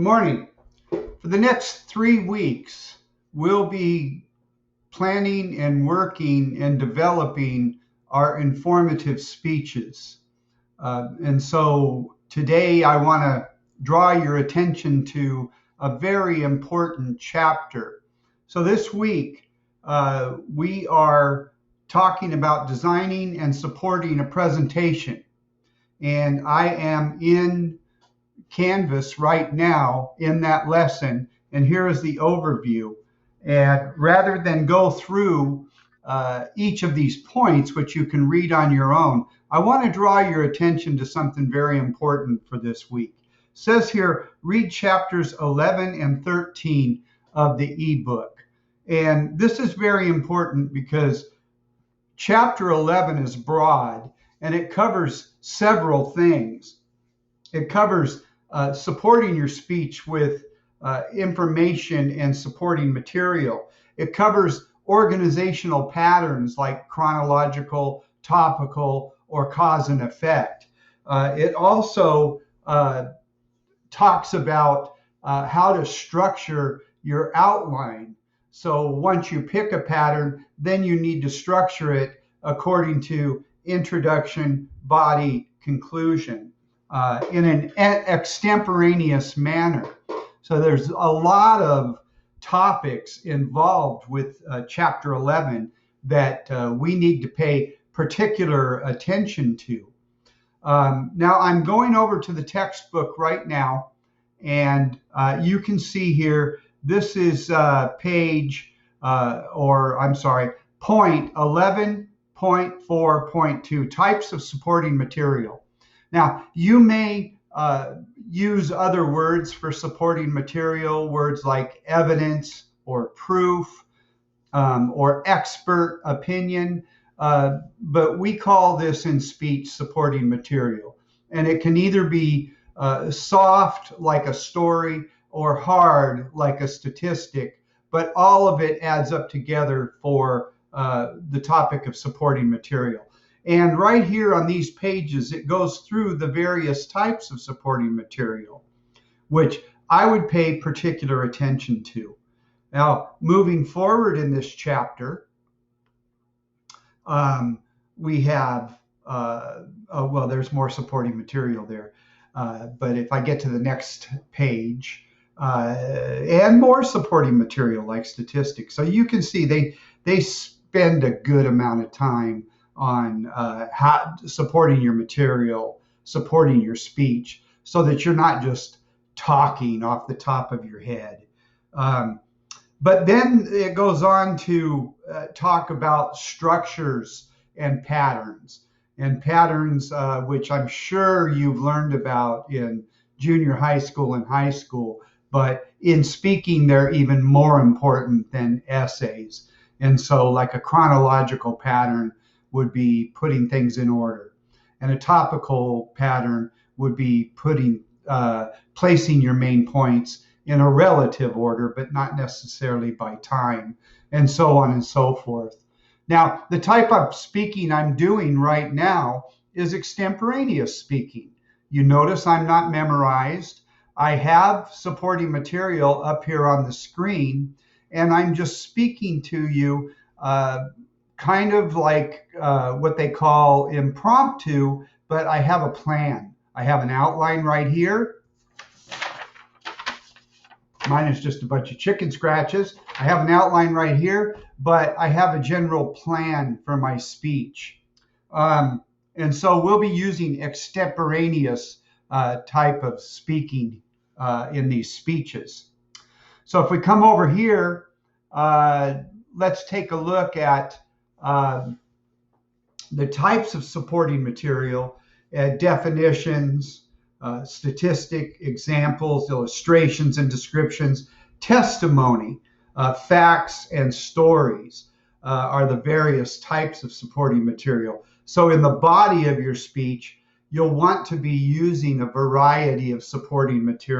Morning. For the next 3 weeks, we'll be planning and working and developing our informative speeches. And so today I want to draw your attention to a very important chapter. So this week, we are talking about designing and supporting a presentation. And I am in Canvas right now in that lesson, and here is the overview. And rather than go through each of these points, which you can read on your own, I want to draw your attention to something very important for this week. It says here, read chapters 11 and 13 of the ebook. And this is very important because chapter 11 is broad and it covers several things. It covers supporting your speech with information and supporting material. It covers organizational patterns like chronological, topical, or cause and effect. It also talks about how to structure your outline. So once you pick a pattern, then you need to structure it according to introduction, body, conclusion. In an extemporaneous manner. So there's a lot of topics involved with chapter 11 that we need to pay particular attention to. Now I'm going over to the textbook right now, and you can see here, this is point 11.4.2, types of supporting material. Now, you may use other words for supporting material, words like evidence or proof or expert opinion, but we call this in speech supporting material. And it can either be soft like a story or hard like a statistic, but all of it adds up together for the topic of supporting material. And right here on these pages, it goes through the various types of supporting material, which I would pay particular attention to. Now, moving forward in this chapter, we have, well, there's more supporting material there. But if I get to the next page, and more supporting material like statistics. So you can see they spend a good amount of time on how supporting your material, supporting your speech, so that you're not just talking off the top of your head. But then it goes on to talk about structures and patterns, which I'm sure you've learned about in junior high school and high school, but in speaking, they're even more important than essays. And so like a chronological pattern would be putting things in order. And a topical pattern would be placing your main points in a relative order, but not necessarily by time, and so on and so forth. Now, the type of speaking I'm doing right now is extemporaneous speaking. You notice I'm not memorized. I have supporting material up here on the screen, and I'm just speaking to you kind of like what they call impromptu, but I have a plan. I have an outline right here. Mine is just a bunch of chicken scratches. I have an outline right here, but I have a general plan for my speech. And so we'll be using extemporaneous type of speaking in these speeches. So if we come over here, let's take a look at the types of supporting material, definitions, statistic, examples, illustrations and descriptions, testimony, facts and stories are the various types of supporting material. So in the body of your speech, you'll want to be using a variety of supporting material.